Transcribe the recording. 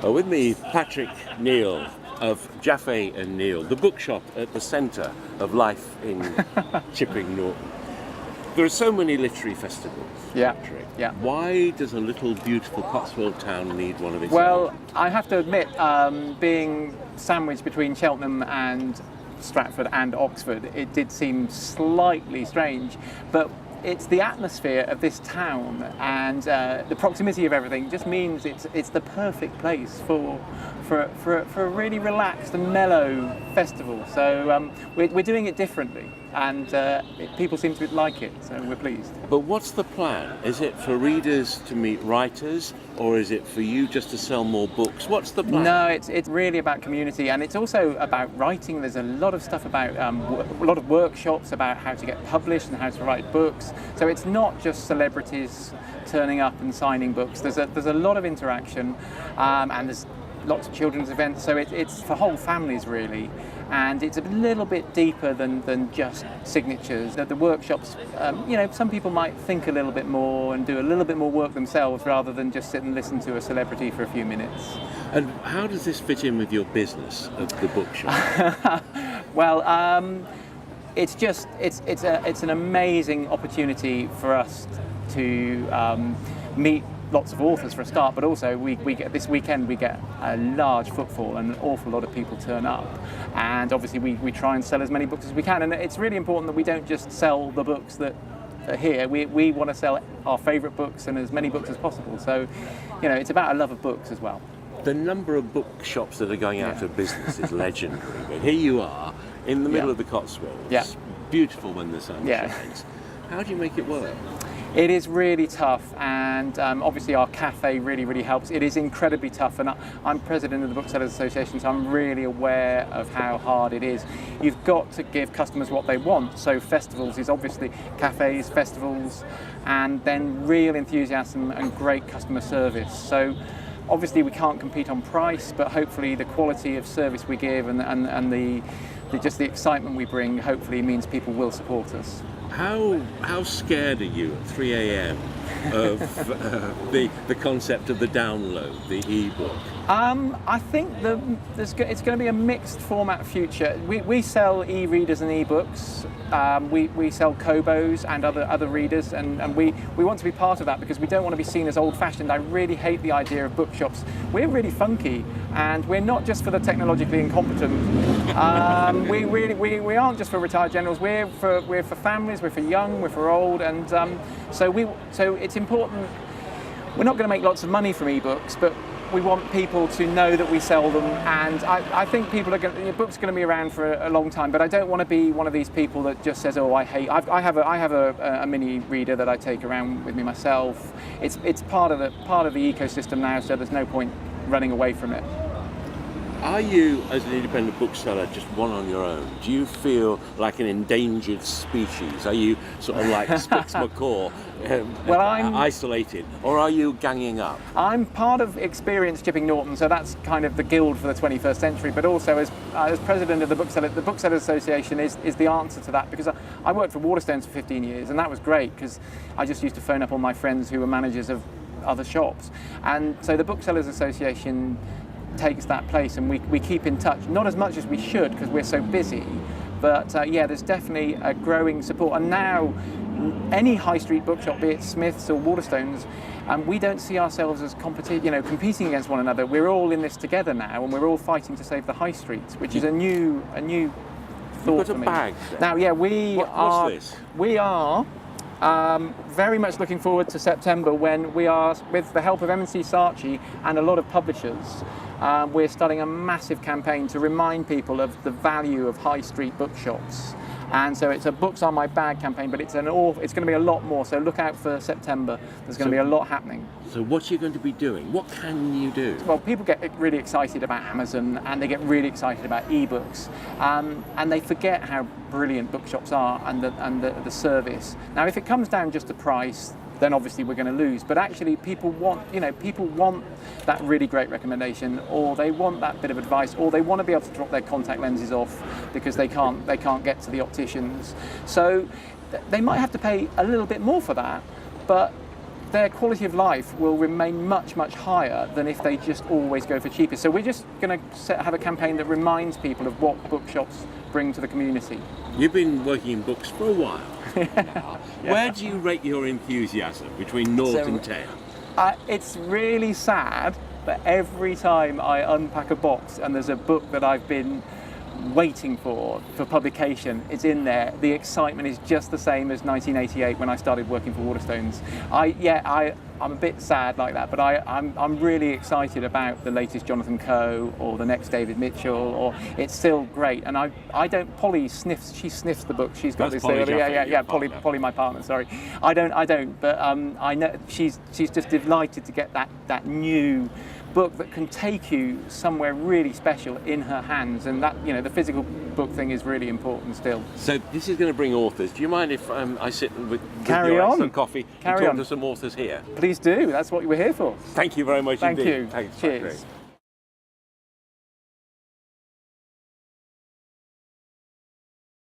With me, Patrick Neale of Jaffé and Neale, the bookshop at the centre of life in Chipping Norton. There are so many literary festivals, Patrick. Yeah. Why does a little beautiful Cotswold town need one of its Well, own? I have to admit, being sandwiched between Cheltenham and Stratford and Oxford, it did seem slightly strange, but it's the atmosphere of this town and the proximity of everything just means it's the perfect place for a really relaxed and mellow festival. So we're doing it differently, and people seem to like it, so we're pleased. But what's the plan? Is it for readers to meet writers, or is it for you just to sell more books? What's the plan? No, it's really about community, and it's also about writing. There's a lot of stuff about a lot of workshops about how to get published and how to write books. So it's not just celebrities turning up and signing books. There's a lot of interaction, and there's lots of children's events. So it's for whole families really, and it's a little bit deeper than just signatures. The workshops, some people might think a little bit more and do a little bit more work themselves rather than just sit and listen to a celebrity for a few minutes. And how does this fit in with your business of the bookshop? Well, it's an amazing opportunity for us to meet lots of authors for a start, but also we get this weekend we get a large footfall and an awful lot of people turn up, and obviously we try and sell as many books as we can, and it's really important that we don't just sell the books that are here. We want to sell our favourite books and as many books as possible, so it's about a love of books as well. The number of bookshops that are going out of business is legendary, but here you are in the middle of the Cotswolds. Yeah. Beautiful when the sun Yeah. shines. How do you make it work? It is really tough, and obviously our cafe really helps. It is incredibly tough, and I'm president of the Booksellers Association, so I'm really aware of how hard it is. You've got to give customers what they want, so festivals is obviously cafes, festivals, and then real enthusiasm and great customer service. So obviously we can't compete on price, but hopefully the quality of service we give and the excitement we bring hopefully means people will support us. How scared are you at 3 a.m. of the concept of the download, the e-book? I think it's going to be a mixed format future. We sell e-readers and e-books. We sell Kobos and other readers, and we want to be part of that because we don't want to be seen as old-fashioned. I really hate the idea of bookshops. We're really funky, and we're not just for the technologically incompetent. We aren't just for retired generals. We're for families. We're for young. We're for old, and so it's important. We're not going to make lots of money from e-books, but we want people to know that we sell them, and I think people are your book's going to be around for a long time, but I don't want to be one of these people that just says, oh, I have a mini reader that I take around with me myself. It's part of the ecosystem now, so there's no point running away from it. Are you, as an independent bookseller, just one on your own? Do you feel like an endangered species? Are you sort of like Spix McCaw, isolated, or are you ganging up? I'm part of Experience Chipping Norton, so that's kind of the guild for the 21st century, but also as president of the Booksellers Association is the answer to that, because I worked for Waterstones for 15 years, and that was great, because I just used to phone up all my friends who were managers of other shops. And so the Booksellers Association takes that place, and we keep in touch, not as much as we should because we're so busy, but there's definitely a growing support. And now any high street bookshop, be it Smith's or Waterstones, we don't see ourselves as competing against one another. We're all in this together now, and we're all fighting to save the high streets, which is a new thought for me. Bag then. Now, what's this? We are very much looking forward to September, when we are, with the help of M&C Saatchi and a lot of publishers, we're starting a massive campaign to remind people of the value of high street bookshops. And so it's a Books on My Bag campaign, but it's going to be a lot more. So look out for September. There's going to be a lot happening. So what are you going to be doing? What can you do? Well, people get really excited about Amazon, and they get really excited about ebooks, and they forget how brilliant bookshops are and the service. Now, if it comes down just to price, then obviously we're going to lose. But actually, people want that really great recommendation, or they want that bit of advice, or they want to be able to drop their contact lenses off because they can't get to the opticians. So they might have to pay a little bit more for that, but their quality of life will remain much, much higher than if they just always go for cheapest. So we're just going to have a campaign that reminds people of what bookshops bring to the community. You've been working in books for a while. Yeah. Where do you rate your enthusiasm between 0 and 10? It's really sad that every time I unpack a box and there's a book that I've been waiting for publication, it's in there. The excitement is just the same as 1988 when I started working for Waterstones. I'm a bit sad like that, but I'm really excited about the latest Jonathan Coe or the next David Mitchell, or it's still great. And I don't. Polly sniffs. She sniffs the book. She's got That's this Polly thing. Jaffé, Yeah. your Polly, my partner. Sorry, I don't. But I know she's just delighted to get that new book that can take you somewhere really special in her hands, and that, you know, the physical book thing is really important still. So this is going to bring authors. Do you mind if I sit with Carry your on. excellent coffee and Carry talk on. to some authors here? Please do. That's what we're here for. Thank you very much Thank indeed. you. Thanks. Cheers.